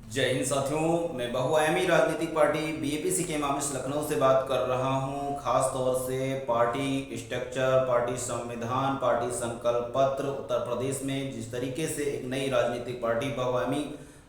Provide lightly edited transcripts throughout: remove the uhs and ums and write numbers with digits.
जय हिंद साथियों, मैं बहुआयामी राजनीतिक पार्टी बीएपीसी के मामिश लखनऊ से बात कर रहा हूं। खास तौर से पार्टी स्ट्रक्चर, पार्टी संविधान, पार्टी संकल्प पत्र उत्तर प्रदेश में जिस तरीके से एक नई राजनीतिक पार्टी बहुआयामी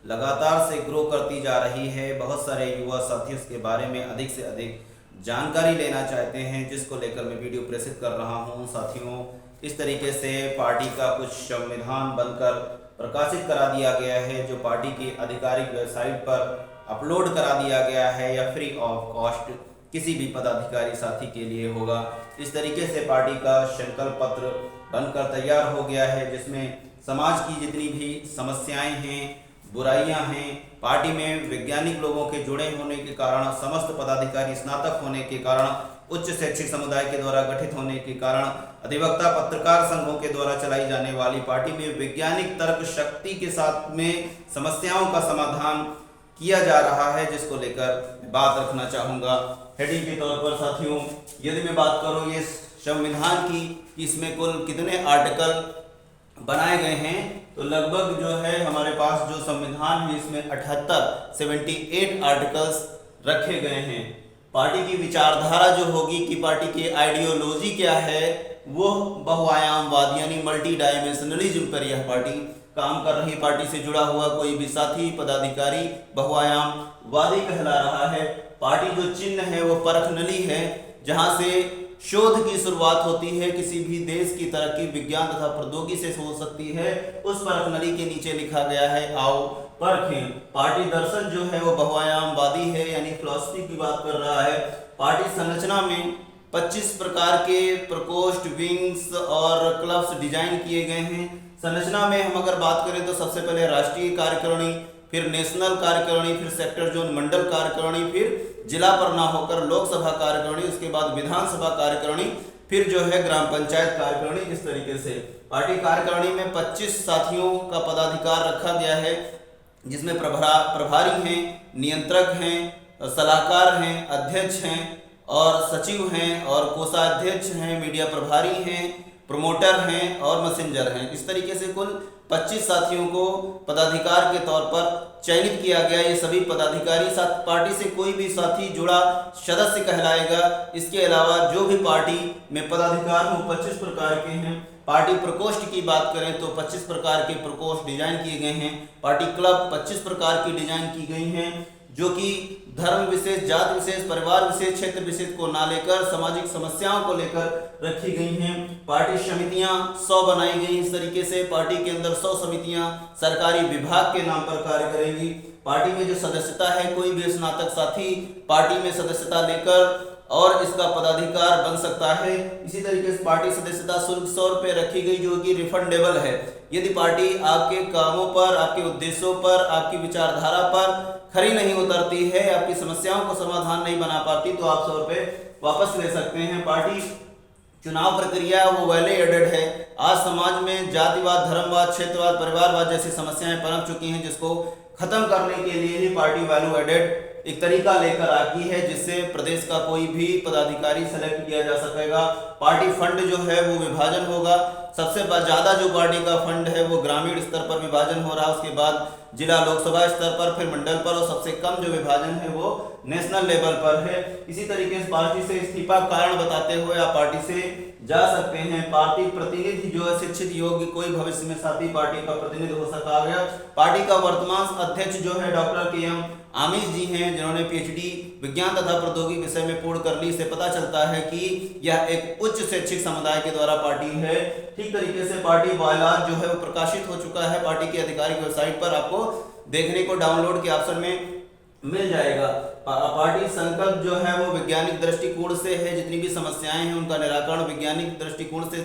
लगातार से ग्रो करती जा रही है, बहुत सारे युवा साथी उसके बारे में अधिक से अधिक जानकारी लेना चाहते हैं, जिसको लेकर मैं वीडियो प्रेषित कर रहा हूं। साथियों, इस तरीके से पार्टी का कुछ संविधान बनकर प्रकाशित करा दिया गया है, जो पार्टी की आधिकारिक वेबसाइट पर अपलोड करा दिया गया है या फ्री ऑफ कॉस्ट किसी भी पदाधिकारी साथी के लिए होगा। इस तरीके से पार्टी का संकल्प पत्र बनकर तैयार हो गया है, जिसमें समाज की जितनी भी समस्याएं हैं, बुराइयां हैं, पार्टी में वैज्ञानिक लोगों के जुड़े होने के कारण, समस्त पदाधिकारी स्नातक होने के कारण, उच्च शैक्षिक समुदाय के द्वारा गठित होने के कारण, अधिवक्ता पत्रकार संघों के द्वारा चलाई जाने वाली पार्टी में वैज्ञानिक तर्क शक्ति के साथ में समस्याओं का समाधान किया जा रहा है, जिसको लेकर बात रखना चाहूँगा। हेडिंग के तौर पर साथियों, यदि मैं बात करूँ ये संविधान की, इसमें कुल कितने आर्टिकल बनाए गए हैं, तो लगभग जो है हमारे पास जो संविधान है इसमें 78 आर्टिकल्स रखे गए हैं। पार्टी की विचारधारा जो होगी कि पार्टी की आइडियोलॉजी क्या है, वो बहुआयामवाद यानी मल्टी डायमेंशनलिज्म पर यह पार्टी काम कर रही। पार्टी से जुड़ा हुआ कोई भी साथी पदाधिकारी बहुआयामवादी कहला रहा है। पार्टी जो चिन्ह है वो परख नली है, जहां से शोध की शुरुआत होती है। किसी भी देश की तरक्की विज्ञान तथा प्रौद्योगिकी से हो सकती है। उस परख नली के नीचे लिखा गया है आओ परखें। पार्टी दर्शन जो है वो बहुआयामवादी है, यानी फिलॉसफी की बात कर रहा है। पार्टी संरचना में 25 प्रकार के प्रकोष्ठ, विंग्स और क्लब्स डिजाइन किए गए हैं। संरचना में हम अगर बात करें तो सबसे पहले राष्ट्रीय कार्यकारिणी, फिर नेशनल कार्यकारिणी, फिर सेक्टर जोन मंडल कार्यकारिणी, फिर जिला पर ना होकर लोकसभा कार्यकारिणी, उसके बाद विधानसभा कार्यकारिणी, फिर जो है ग्राम पंचायत कार्यकारिणी। इस तरीके से पार्टी कार्यकारिणी में 25 साथियों का पदाधिकार रखा गया है, जिसमें प्रभारी हैं, नियंत्रक हैं, सलाहकार हैं, अध्यक्ष हैं और सचिव हैं और कोषाध्यक्ष हैं, मीडिया प्रभारी हैं, प्रमोटर हैं और मैसेंजर हैं। इस तरीके से कुल 25 साथियों को पदाधिकार के तौर पर चयनित किया गया। ये सभी पदाधिकारी साथ पार्टी से कोई भी साथी जुड़ा सदस्य कहलाएगा। इसके अलावा जो भी पार्टी में पदाधिकार हो 25 प्रकार के हैं। पार्टी प्रकोष्ठ की बात करें तो 25 प्रकार के प्रकोष्ठ डिजाइन किए गए हैं। पार्टी क्लब 25 प्रकार की डिजाइन की गई हैं, जो कि धर्म विशेष, जाति विशेष, परिवार विशेष, क्षेत्र विशेष को ना लेकर सामाजिक समस्याओं को लेकर रखी गई हैं। पार्टी समितियां 100 बनाई गई। इस तरीके से पार्टी के अंदर 100 समितियां सरकारी विभाग के नाम पर कार्य करेंगी। पार्टी में जो सदस्यता है, कोई भी स्नातक साथी पार्टी में सदस्यता लेकर और इसका पदाधिकार बन सकता है। इसी तरीके से पार्टी सदस्यता शुल्क 100 रुपये रखी गई, जो कि रिफंडेबल है। यदि पार्टी आपके कामों पर, आपके उद्देश्यों पर, आपकी विचारधारा पर खरी नहीं उतरती है, आपकी समस्याओं को समाधान नहीं बना पाती, तो आप 100 रुपये वापस ले सकते हैं। पार्टी चुनाव प्रक्रिया वो वैल्यू एडेड है। आज समाज में जातिवाद, धर्मवाद, क्षेत्रवाद, परिवारवाद जैसी समस्याएं पनप चुकी हैं, जिसको खत्म करने के लिए ही पार्टी वैल्यू एडेड एक तरीका लेकर आती है, जिससे प्रदेश का कोई भी पदाधिकारी सेलेक्ट किया जा सकेगा। पार्टी फंड जो है वो विभाजन होगा। सबसे ज्यादा जो पार्टी का फंड है वो ग्रामीण स्तर पर विभाजन हो रहा है, उसके बाद जिला लोकसभा स्तर पर, फिर मंडल पर, और सबसे कम जो विभाजन है वो नेशनल लेवल पर है। इसी तरीके से पार्टी से इस्तीफा कारण बताते हुए आप पार्टी से जा सकते हैं। पार्टी प्रतिनिधि जो है शिक्षित योग्य कोई भविष्य में साथी पार्टी का प्रतिनिधि हो सका गया। पार्टी का वर्तमान अध्यक्ष जो है डॉक्टर के.एम. आमिश जी हैं, जिन्होंने पीएचडी विज्ञान तथा प्रौद्योगिकी विषय में पूर्ण कर ली। इससे पता चलता है कि यह एक उच्च शैक्षिक समुदाय के द्वारा पार्टी है। ठीक तरीके से पार्टी बायलॉज जो है वो प्रकाशित हो चुका है। पार्टी की आधिकारिक वेबसाइट पर आपको देखने को डाउनलोड के ऑप्शन में मिल जाएगा। पार्टी संकल्प जो है वो वैज्ञानिक दृष्टिकोण से है। जितनी भी समस्याएं हैं उनका निराकरण वैज्ञानिक दृष्टिकोण से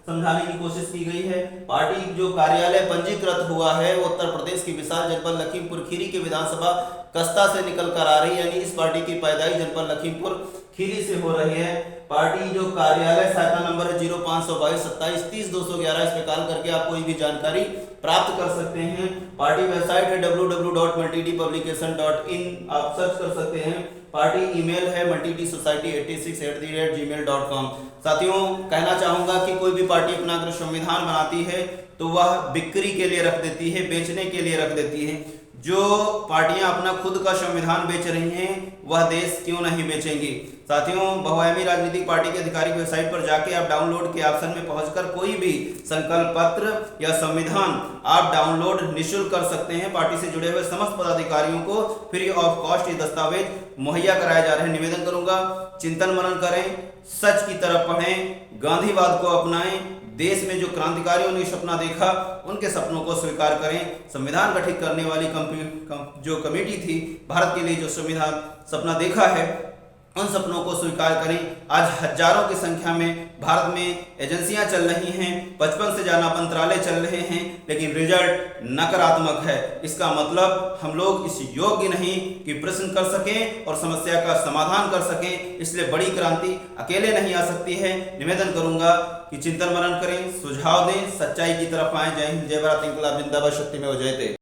समझाने की कोशिश की गई है। पार्टी जो कार्यालय पंजीकृत हुआ है वो उत्तर प्रदेश की विशाल जनपद लखीमपुर खीरी के विधानसभा कस्ता से निकल कर आ रही है, यानी इस पार्टी की पैदाइश जनपद लखीमपुर खीरी से हो रही है। पार्टी जो कार्यालय सहायता नंबर 0522 27 30 211, इस पे कॉल करके आप कोई भी जानकारी प्राप्त कर सकते हैं। पार्टी वेबसाइट है www.multidpublication.in, आप सर्च कर सकते हैं। पार्टी ईमेल है multidSociety86@gmail.com। साथियों, कहना चाहूंगा कि कोई भी पार्टी अपना अगर संविधान बनाती है तो वह बिक्री के लिए रख देती है, बेचने के लिए रख देती है। जो पार्टियां अपना खुद का संविधान बेच रही हैं वह देश क्यों नहीं बेचेंगी। साथियों, बहुआयामी राजनीतिक पार्टी की आधिकारिक वेबसाइट पर जाके आप डाउनलोड के ऑप्शन में पहुंचकर कोई भी संकल्प पत्र या संविधान आप डाउनलोड निःशुल्क कर सकते हैं। पार्टी से जुड़े हुए समस्त पदाधिकारियों को फ्री ऑफ कॉस्ट ये दस्तावेज मुहैया कराए जा रहे हैं। निवेदन करूंगा, चिंतन मनन करें, सच की तरफ पढ़ें, गांधीवाद को अपनाएं, देश में जो क्रांतिकारियों ने सपना देखा उनके सपनों को स्वीकार करें। संविधान गठित करने वाली जो कमेटी थी, भारत के लिए जो संविधान सपना देखा है उन सपनों को स्वीकार करें। आज हजारों की संख्या में भारत में एजेंसियां चल रही हैं, 55 से ज्यादा मंत्रालय चल रहे हैं, लेकिन रिजल्ट नकारात्मक है। इसका मतलब हम लोग इस योग्य नहीं कि प्रश्न कर सकें और समस्या का समाधान कर सकें। इसलिए बड़ी क्रांति अकेले नहीं आ सकती है। निवेदन करूंगा कि चिंतन मनन करें, सुझाव दें, सच्चाई की तरफ आए। जय हिंद, जय भारत, इंकलाब जिंदाबाद, शक्ति में जयते।